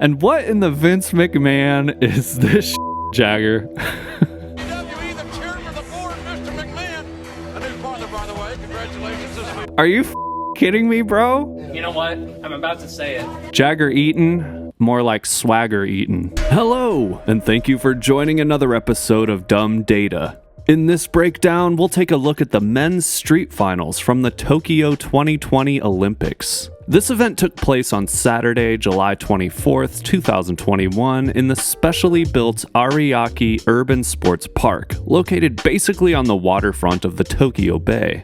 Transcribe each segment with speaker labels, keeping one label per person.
Speaker 1: And what in the Vince McMahon is this Jagger? Are you kidding me, bro?
Speaker 2: You know what? I'm about to say it.
Speaker 1: Jagger Eaton, more like Swagger Eaton. Hello, and thank you for joining another episode of Dumb Data. In this breakdown, we'll take a look at the men's street finals from the Tokyo 2020 Olympics. This event took place on Saturday, July 24th, 2021 in the specially built Ariake Urban Sports Park, located basically on the waterfront of the Tokyo Bay.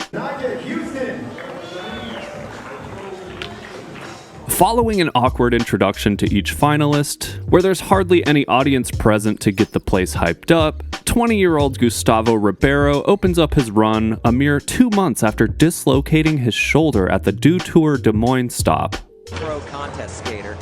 Speaker 1: Following an awkward introduction to each finalist, where there's hardly any audience present to get the place hyped up, 20-year-old Gustavo Ribeiro opens up his run a mere 2 months after dislocating his shoulder at the Deux Tours Des Moines stop.
Speaker 3: Pro contest skater.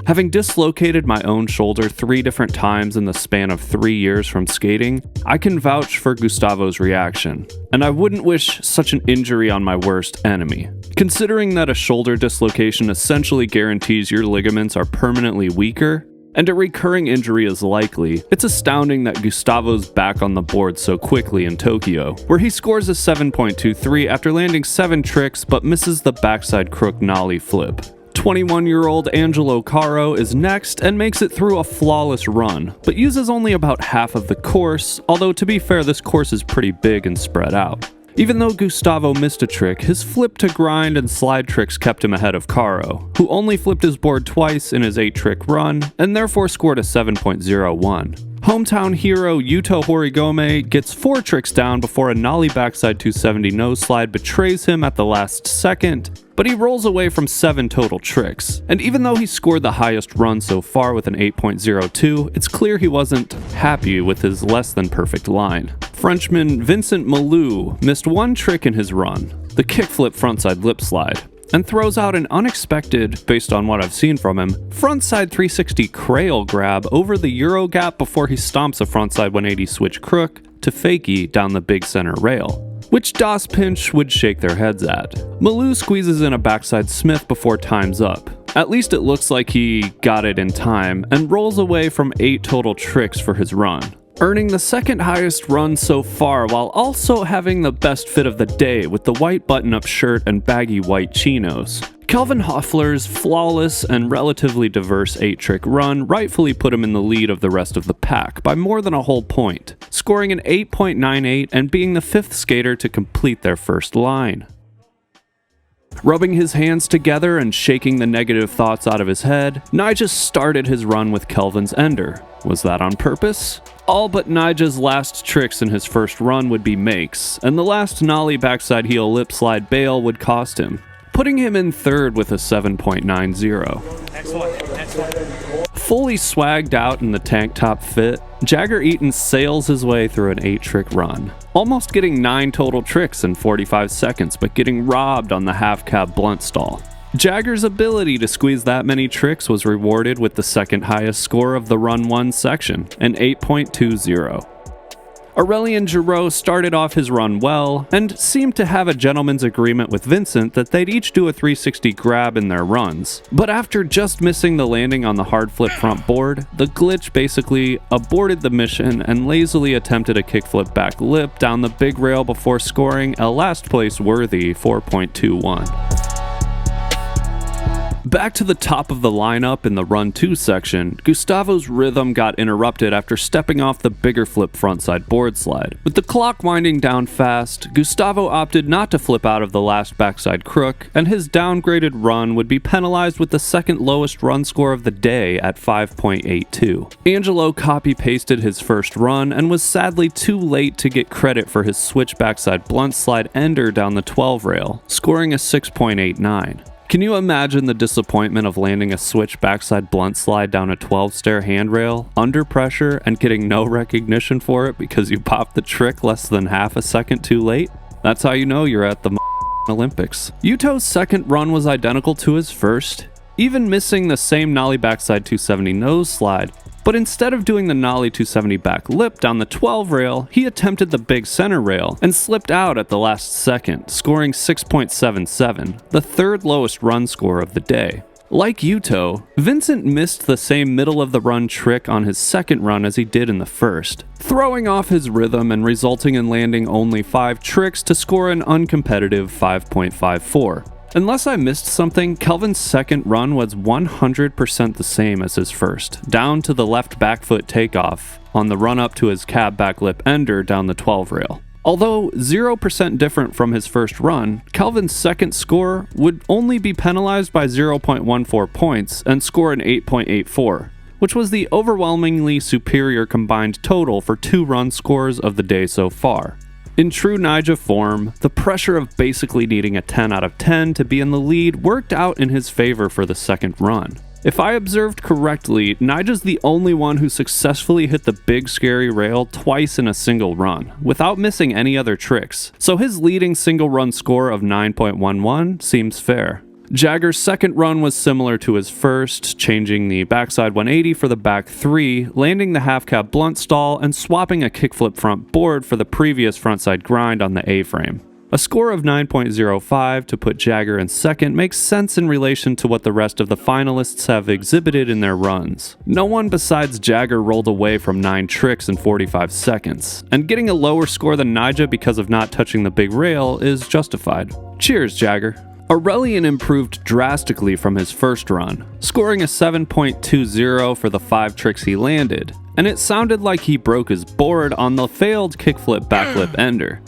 Speaker 1: Having dislocated my own shoulder 3 different times in the span of 3 years from skating, I can vouch for Gustavo's reaction, and I wouldn't wish such an injury on my worst enemy. Considering that a shoulder dislocation essentially guarantees your ligaments are permanently weaker, and a recurring injury is likely, it's astounding that Gustavo's back on the board so quickly in Tokyo, where he scores a 7.23 after landing 7 tricks but misses the backside crook nollie flip. 21-year-old Angelo Caro is next and makes it through a flawless run, but uses only about half of the course, although to be fair, this course is pretty big and spread out. Even though Gustavo missed a trick, his flip to grind and slide tricks kept him ahead of Caro, who only flipped his board twice in his 8-trick run, and therefore scored a 7.01. Hometown hero Yuto Horigome gets 4 tricks down before a nollie backside 270 nose slide betrays him at the last second, but he rolls away from 7 total tricks. And even though he scored the highest run so far with an 8.02, it's clear he wasn't happy with his less than perfect line. Frenchman Vincent Malou missed 1 trick in his run, the kickflip frontside lip slide, and throws out an unexpected, based on what I've seen from him, frontside 360 crail grab over the Euro gap before he stomps a frontside 180 switch crook to fakie down the big center rail, which DOS Pinch would shake their heads at. Malou squeezes in a backside Smith before time's up. At least it looks like he got it in time, and rolls away from 8 total tricks for his run, earning the second highest run so far while also having the best fit of the day with the white button-up shirt and baggy white chinos. Kelvin Hoffler's flawless and relatively diverse 8-trick run rightfully put him in the lead of the rest of the pack by more than a whole point, scoring an 8.98 and being the 5th skater to complete their first line. Rubbing his hands together and shaking the negative thoughts out of his head, Nija started his run with Kelvin's ender. Was that on purpose? All but Nija's last tricks in his first run would be makes, and the last nollie backside heel lip slide bail would cost him, putting him in 3rd with a 7.90.
Speaker 2: Next one.
Speaker 1: Fully swagged out in the tank top fit, Jagger Eaton sails his way through an 8-trick run, almost getting 9 total tricks in 45 seconds, but getting robbed on the half-cab blunt stall. Jagger's ability to squeeze that many tricks was rewarded with the second highest score of the Run 1 section, an 8.20. Aurelien Giraud started off his run well, and seemed to have a gentleman's agreement with Vincent that they'd each do a 360 grab in their runs. But after just missing the landing on the hard flip front board, the glitch basically aborted the mission and lazily attempted a kickflip back lip down the big rail before scoring a last place worthy 4.21. Back to the top of the lineup in the Run 2 section, Gustavo's rhythm got interrupted after stepping off the bigger flip frontside board slide. With the clock winding down fast, Gustavo opted not to flip out of the last backside crook, and his downgraded run would be penalized with the second lowest run score of the day at 5.82. Angelo copy-pasted his first run and was sadly too late to get credit for his switch backside blunt slide ender down the 12 rail, scoring a 6.89. Can you imagine the disappointment of landing a switch backside blunt slide down a 12-stair handrail, under pressure, and getting no recognition for it because you popped the trick less than half a second too late? That's how you know you're at the Olympics. Yuto's second run was identical to his first, even missing the same nollie backside 270 nose slide, but instead of doing the nollie 270 back lip down the 12 rail, he attempted the big center rail and slipped out at the last second, scoring 6.77, the 3rd lowest run score of the day. Like Yuto, Vincent missed the same middle-of-the-run trick on his second run as he did in the first, throwing off his rhythm and resulting in landing only 5 tricks to score an uncompetitive 5.54. Unless I missed something, Kelvin's second run was 100% the same as his first, down to the left back foot takeoff on the run-up to his cab back lip ender down the 12 rail. Although 0% different from his first run, Kelvin's second score would only be penalized by 0.14 points and score an 8.84, which was the overwhelmingly superior combined total for 2 run scores of the day so far. In true Nyjah form, the pressure of basically needing a 10 out of 10 to be in the lead worked out in his favor for the second run. If I observed correctly, Nyjah's the only one who successfully hit the big scary rail twice in a single run, without missing any other tricks, so his leading single run score of 9.11 seems fair. Jagger's second run was similar to his first, changing the backside 180 for the back 3, landing the half-cab blunt stall, and swapping a kickflip front board for the previous frontside grind on the A-frame. A score of 9.05 to put Jagger in second makes sense in relation to what the rest of the finalists have exhibited in their runs. No one besides Jagger rolled away from 9 tricks in 45 seconds, and getting a lower score than Nyjah because of not touching the big rail is justified. Cheers, Jagger. Aurelian improved drastically from his first run, scoring a 7.20 for the 5 tricks he landed, and it sounded like he broke his board on the failed kickflip backlip ender.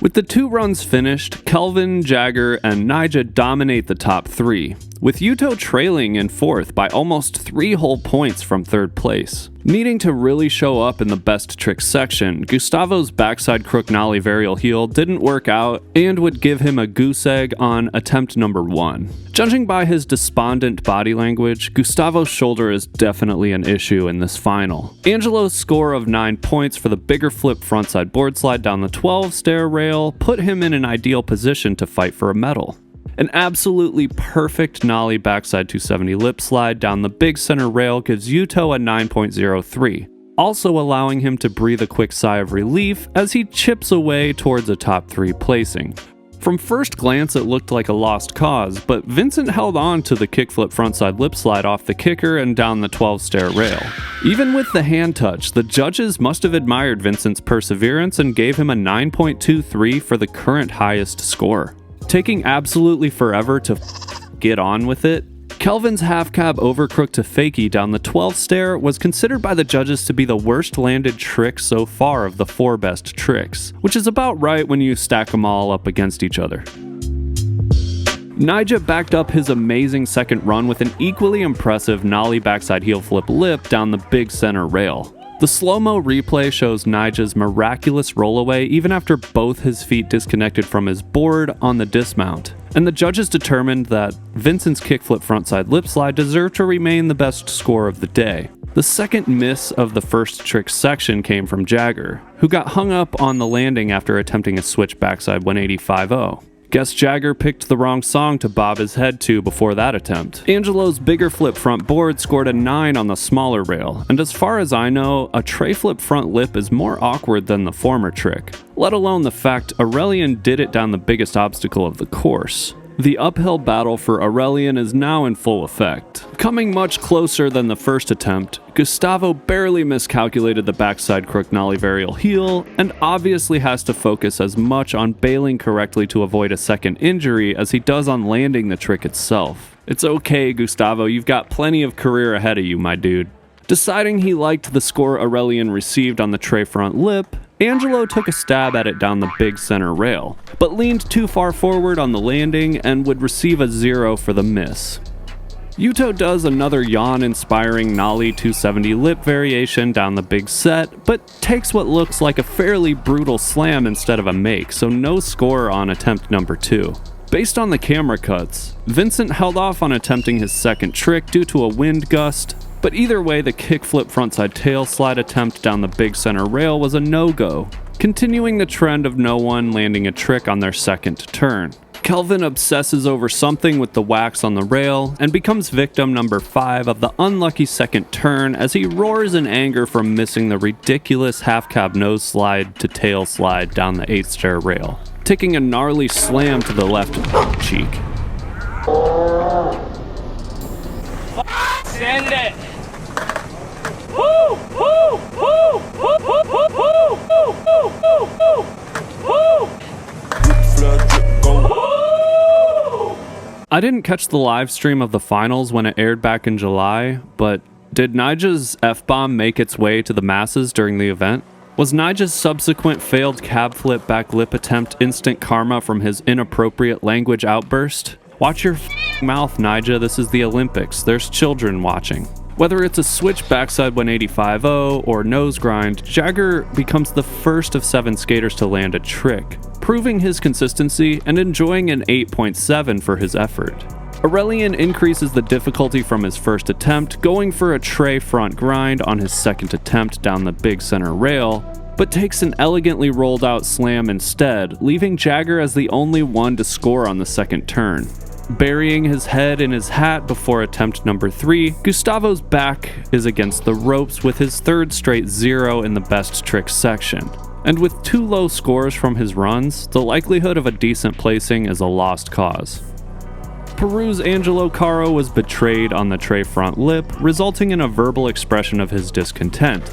Speaker 1: With the 2 runs finished, Kelvin, Jagger, and Nyjah dominate the top 3, with Yuto trailing in 4th by almost 3 whole points from 3rd place. Needing to really show up in the best tricks section, Gustavo's backside crook nollie varial heel didn't work out and would give him a goose egg on attempt number 1. Judging by his despondent body language, Gustavo's shoulder is definitely an issue in this final. Angelo's score of 9 points for the bigger flip frontside board slide down the 12 stair rail put him in an ideal position to fight for a medal. An absolutely perfect nollie backside 270 lip slide down the big center rail gives Yuto a 9.03, also allowing him to breathe a quick sigh of relief as he chips away towards a top 3 placing. From first glance it looked like a lost cause, but Vincent held on to the kickflip frontside lip slide off the kicker and down the 12 stair rail. Even with the hand touch, the judges must have admired Vincent's perseverance and gave him a 9.23 for the current highest score. Taking absolutely forever to get on with it, Kelvin's half-cab overcrook to fakie down the 12th stair was considered by the judges to be the worst landed trick so far of the 4 best tricks, which is about right when you stack them all up against each other. Nyjah backed up his amazing second run with an equally impressive nollie backside heel flip lip down the big center rail. The slow-mo replay shows Nyjah's miraculous rollaway even after both his feet disconnected from his board on the dismount, and the judges determined that Vincent's kickflip frontside lip slide deserved to remain the best score of the day. The second miss of the first trick section came from Jagger, who got hung up on the landing after attempting a switch backside 185.0. Guess Jagger picked the wrong song to bob his head to before that attempt. Angelo's bigger flip front board scored a 9 on the smaller rail, and as far as I know, a tray flip front lip is more awkward than the former trick, let alone the fact Aurelian did it down the biggest obstacle of the course. The uphill battle for Aurelian is now in full effect. Coming much closer than the first attempt, Gustavo barely miscalculated the backside crook nollie varial heel, and obviously has to focus as much on bailing correctly to avoid a second injury as he does on landing the trick itself. It's okay, Gustavo, you've got plenty of career ahead of you, my dude. Deciding he liked the score Aurelian received on the tray front lip, Angelo took a stab at it down the big center rail, but leaned too far forward on the landing and would receive a 0 for the miss. Yuto does another yawn-inspiring nollie 270 lip variation down the big set, but takes what looks like a fairly brutal slam instead of a make, so no score on attempt number 2. Based on the camera cuts, Vincent held off on attempting his second trick due to a wind gust, but either way, the kickflip frontside tail slide attempt down the big center rail was a no-go, continuing the trend of no one landing a trick on their second turn. Kelvin obsesses over something with the wax on the rail and becomes victim number 5 of the unlucky second turn as he roars in anger from missing the ridiculous half-cab nose slide to tail slide down the 8th stair rail. taking a gnarly slam to the left cheek.
Speaker 2: Send it! Woo! Woo! Woo! Woo! Woo! Woo! Woo! Woo! Woo!
Speaker 1: I didn't catch the live stream of the finals when it aired back in July, but did Nyjah's F-bomb make its way to the masses during the event? Was Nyjah's subsequent failed cab flip back lip attempt instant karma from his inappropriate language outburst? Watch your mouth, Nyjah, this is the Olympics, there's children watching. Whether it's a switch backside 185-0 or nose grind, Jagger becomes the first of 7 skaters to land a trick, proving his consistency and enjoying an 8.7 for his effort. Aurelian increases the difficulty from his first attempt, going for a tray front grind on his second attempt down the big center rail, but takes an elegantly rolled out slam instead, leaving Jagger as the only one to score on the second turn. Burying his head in his hat before attempt number 3, Gustavo's back is against the ropes with his third straight 0 in the best trick section. And with 2 low scores from his runs, the likelihood of a decent placing is a lost cause. Peru's Angelo Caro was betrayed on the tray front lip, resulting in a verbal expression of his discontent.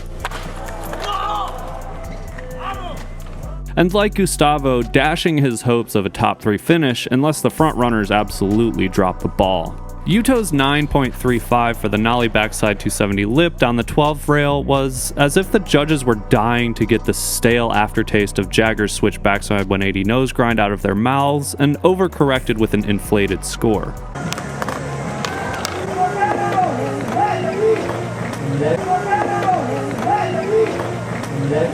Speaker 1: And like Gustavo, dashing his hopes of a top 3 finish unless the frontrunners absolutely drop the ball. Yuto's 9.35 for the nollie backside 270 lip down the 12th rail was as if the judges were dying to get the stale aftertaste of Jagger's switch backside 180 nose grind out of their mouths and overcorrected with an inflated score.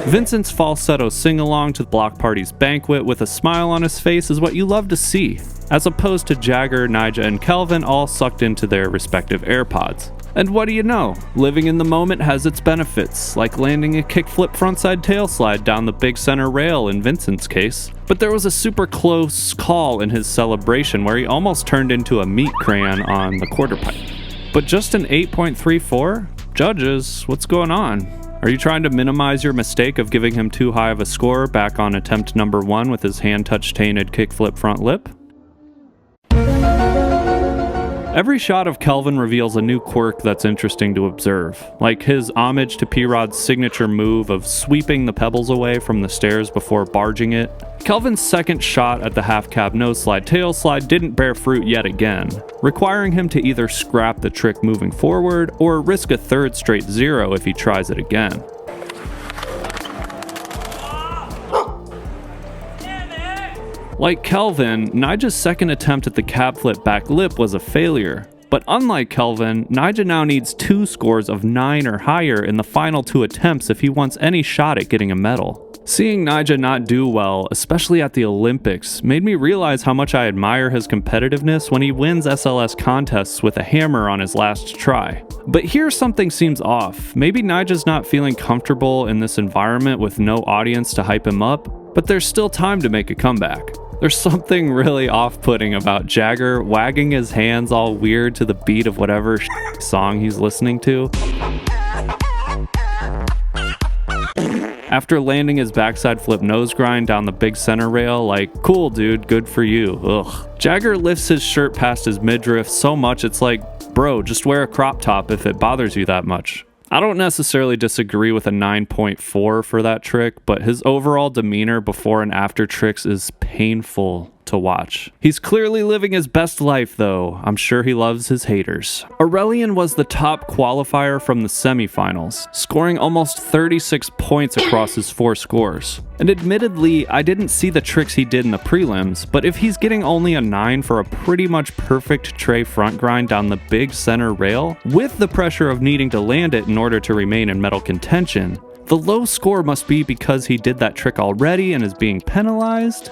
Speaker 1: Vincent's falsetto sing-along to the block party's banquet with a smile on his face is what you love to see, as opposed to Jagger, Nyjah, and Kelvin all sucked into their respective AirPods. And what do you know? Living in the moment has its benefits, like landing a kickflip frontside tail slide down the big center rail in Vincent's case. But there was a super close call in his celebration where he almost turned into a meat crayon on the quarter pipe. But just an 8.34? Judges, what's going on? Are you trying to minimize your mistake of giving him too high of a score back on attempt number 1 with his hand-touch tainted kickflip front lip? Every shot of Kelvin reveals a new quirk that's interesting to observe, like his homage to P-Rod's signature move of sweeping the pebbles away from the stairs before barging it. Kelvin's second shot at the half-cab nose slide tail slide didn't bear fruit yet again, requiring him to either scrap the trick moving forward or risk a third straight 0 if he tries it again. Like Kelvin, Nyjah's second attempt at the cab flip back lip was a failure. But unlike Kelvin, Nyjah now needs 2 scores of 9 or higher in the final 2 attempts if he wants any shot at getting a medal. Seeing Nyjah not do well, especially at the Olympics, made me realize how much I admire his competitiveness when he wins SLS contests with a hammer on his last try. But here something seems off. Maybe Nyjah's not feeling comfortable in this environment with no audience to hype him up, but there's still time to make a comeback. There's something really off-putting about Jagger wagging his hands all weird to the beat of whatever song he's listening to. After landing his backside flip nose grind down the big center rail, like, cool dude, good for you, ugh. Jagger lifts his shirt past his midriff so much it's like, bro, just wear a crop top if it bothers you that much. I don't necessarily disagree with a 9.4 for that trick, but his overall demeanor before and after tricks is painful to watch. He's clearly living his best life though. I'm sure he loves his haters. Aurelian was the top qualifier from the semifinals, scoring almost 36 points across his 4 scores. And admittedly, I didn't see the tricks he did in the prelims, but if he's getting only a 9 for a pretty much perfect tray front grind down the big center rail, with the pressure of needing to land it in order to remain in medal contention, the low score must be because he did that trick already and is being penalized?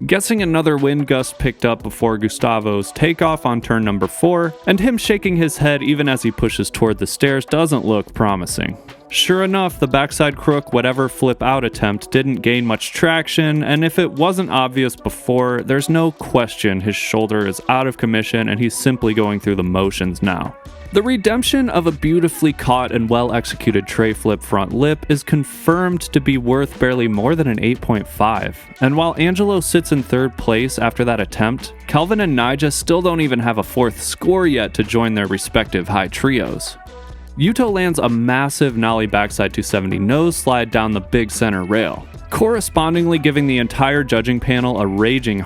Speaker 1: Guessing another wind gust picked up before Gustavo's takeoff on turn number 4, and him shaking his head even as he pushes toward the stairs doesn't look promising. Sure enough, the backside crook whatever flip out attempt didn't gain much traction, and if it wasn't obvious before, there's no question his shoulder is out of commission and he's simply going through the motions now. The redemption of a beautifully caught and well-executed tray flip front lip is confirmed to be worth barely more than an 8.5, and while Angelo sits in third place after that attempt, Kelvin and Nyjah still don't even have a fourth score yet to join their respective high trios. Yuto lands a massive nollie backside 270 nose slide down the big center rail, correspondingly giving the entire judging panel a raging,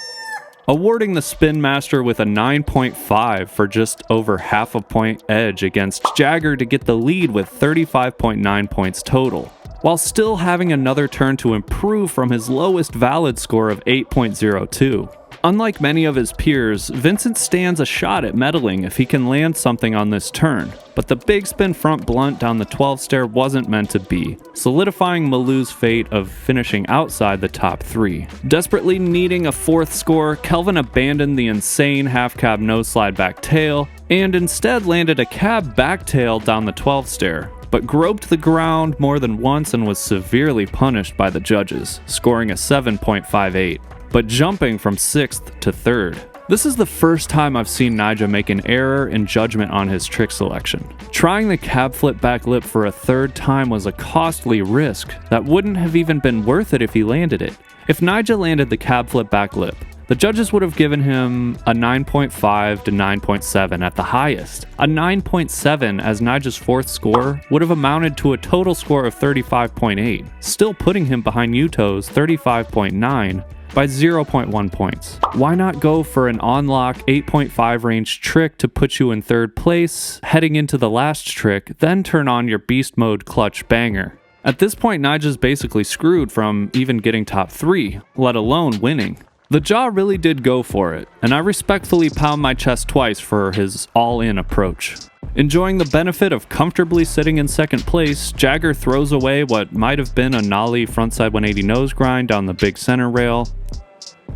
Speaker 1: awarding the Spin Master with a 9.5 for just over half a point edge against Jagger to get the lead with 35.9 points total, while still having another turn to improve from his lowest valid score of 8.02. Unlike many of his peers, Vincent stands a shot at medaling if he can land something on this turn, but the big spin front blunt down the 12 stair wasn't meant to be, solidifying Malou's fate of finishing outside the top 3. Desperately needing a fourth score, Kelvin abandoned the insane half cab nose slide back tail, and instead landed a cab back tail down the 12 stair, but groped the ground more than once and was severely punished by the judges, scoring a 7.58. But jumping from 6th to 3rd. This is the first time I've seen Nyjah make an error in judgment on his trick selection. Trying the cab flip back lip for a third time was a costly risk that wouldn't have even been worth it if he landed it. If Nyjah landed the cab flip back lip, the judges would have given him a 9.5 to 9.7 at the highest. A 9.7 as Nyjah's fourth score would have amounted to a total score of 35.8, still putting him behind Yuto's 35.9 by 0.1 points. Why not go for an on-lock 8.5 range trick to put you in third place, heading into the last trick, then turn on your beast mode clutch banger? At this point, Nyjah's basically screwed from even getting top 3, let alone winning. The jaw really did go for it, and I respectfully pound my chest twice for his all-in approach. Enjoying the benefit of comfortably sitting in second place, Jagger throws away what might have been a nollie frontside 180 nose grind down the big center rail.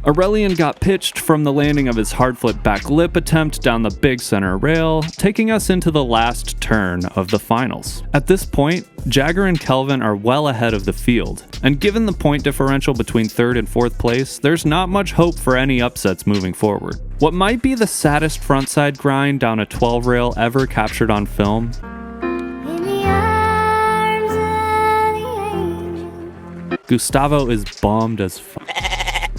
Speaker 1: Aurelian got pitched from the landing of his hard flip back lip attempt down the big center rail, taking us into the last turn of the finals. At this point, Jagger and Kelvin are well ahead of the field, and given the point differential between 3rd and 4th place, there's not much hope for any upsets moving forward. What might be the saddest frontside grind down a 12 rail ever captured on film? Gustavo is bummed as fuck.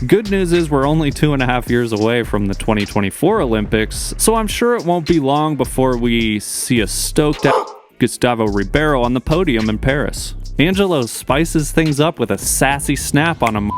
Speaker 1: Good news is we're only 2.5 years away from the 2024 Olympics, so I'm sure it won't be long before we see a stoked out Gustavo Ribeiro on the podium in Paris. Angelo spices things up with a sassy snap on him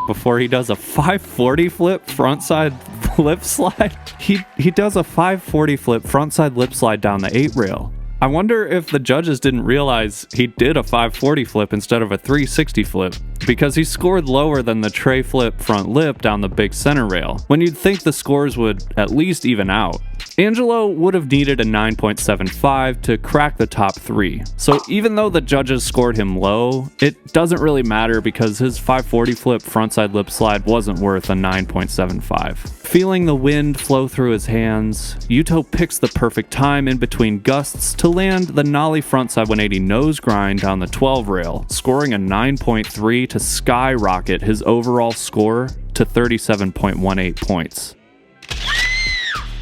Speaker 1: before he does a 540 flip frontside lip slide. He does a 540 flip frontside lip slide down the 8 rail. I wonder if the judges didn't realize he did a 540 flip instead of a 360 flip, because he scored lower than the tray flip front lip down the big center rail, when you'd think the scores would at least even out. Angelo would have needed a 9.75 to crack the top 3, so even though the judges scored him low, it doesn't really matter because his 540 flip frontside lip slide wasn't worth a 9.75. Feeling the wind flow through his hands, Yuto picks the perfect time in between gusts to land the nollie frontside 180 nose grind down the 12 rail, scoring a 9.3 to skyrocket his overall score to 37.18 points.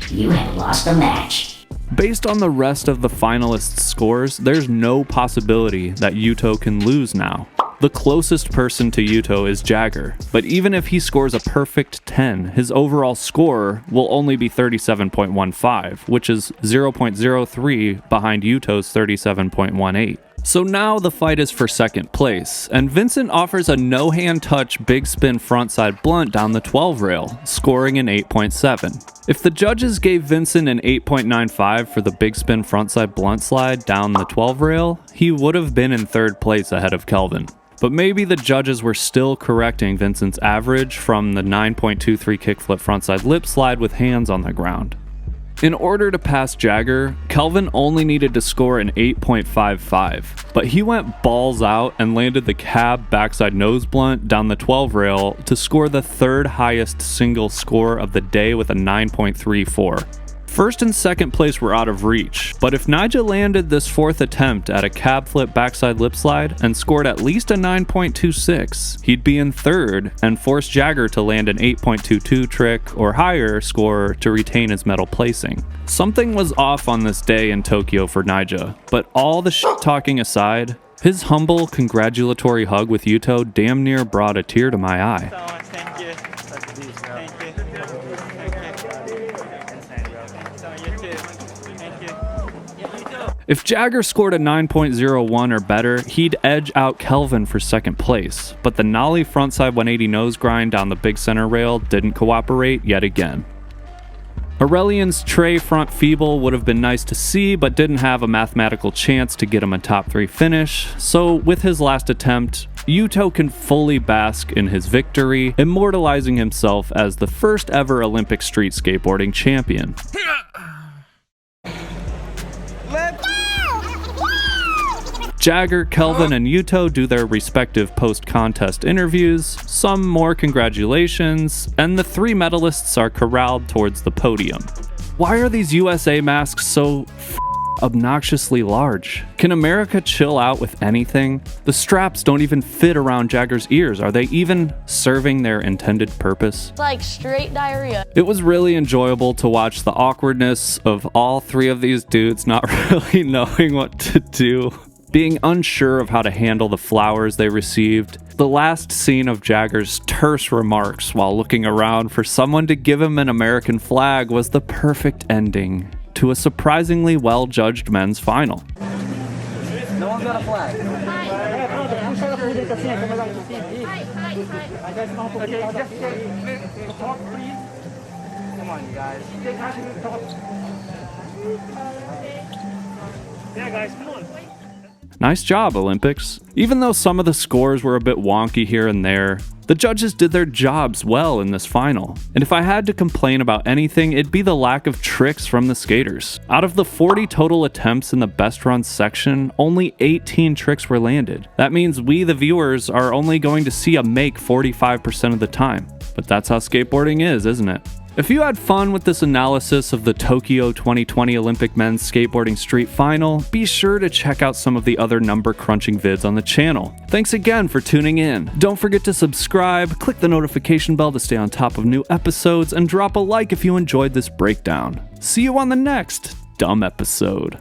Speaker 4: You have lost the match.
Speaker 1: Based on the rest of the finalists' scores, there's no possibility that Yuto can lose now. The closest person to Yuto is Jagger, but even if he scores a perfect 10, his overall score will only be 37.15, which is 0.03 behind Yuto's 37.18. So now the fight is for second place, and Vincent offers a no-hand touch big spin frontside blunt down the 12 rail, scoring an 8.7. If the judges gave Vincent an 8.95 for the big spin frontside blunt slide down the 12 rail, he would have been in third place ahead of Kelvin. But maybe the judges were still correcting Vincent's average from the 9.23 kickflip frontside lip slide with hands on the ground. In order to pass Jagger, Kelvin only needed to score an 8.55, but he went balls out and landed the cab backside nose blunt down the 12 rail to score the third highest single score of the day with a 9.34. First and second place were out of reach, but if Nyjah landed this fourth attempt at a cab flip backside lip slide and scored at least a 9.26, he'd be in third and force Jagger to land an 8.22 trick or higher score to retain his medal placing. Something was off on this day in Tokyo for Nyjah, but all the shit talking aside, his humble congratulatory hug with Yuto damn near brought a tear to my eye.
Speaker 2: So much, thank you. Thank you. So you too. Thank you.
Speaker 1: If Jagger scored a 9.01 or better, he'd edge out Kelvin for second place, but the nollie frontside 180 nose grind down the big center rail didn't cooperate yet again. Aurelian's tray front feeble would have been nice to see, but didn't have a mathematical chance to get him a top 3 finish, so with his last attempt, Yuto can fully bask in his victory, immortalizing himself as the first ever Olympic street skateboarding champion. Jagger, Kelvin, and Yuto do their respective post-contest interviews, some more congratulations, and the 3 medalists are corralled towards the podium. Why are these USA masks so obnoxiously large? Can America chill out with anything? The straps don't even fit around Jagger's ears. Are they even serving their intended purpose?
Speaker 5: It's like straight diarrhea.
Speaker 1: It was really enjoyable to watch the awkwardness of all 3 of these dudes not really knowing what to do, being unsure of how to handle the flowers they received. The last scene of Jagger's terse remarks while looking around for someone to give him an American flag was the perfect ending to a surprisingly well-judged men's final.
Speaker 3: No one's got a flag. Come on, you guys.
Speaker 2: Yeah, guys, come on.
Speaker 1: Nice job, Olympics. Even though some of the scores were a bit wonky here and there, the judges did their jobs well in this final. And if I had to complain about anything, it'd be the lack of tricks from the skaters. Out of the 40 total attempts in the best run section, only 18 tricks were landed. That means we, the viewers, are only going to see a make 45% of the time. But that's how skateboarding is, isn't it? If you had fun with this analysis of the Tokyo 2020 Olympic Men's Skateboarding Street Final, be sure to check out some of the other number crunching vids on the channel. Thanks again for tuning in. Don't forget to subscribe, click the notification bell to stay on top of new episodes, and drop a like if you enjoyed this breakdown. See you on the next dumb episode.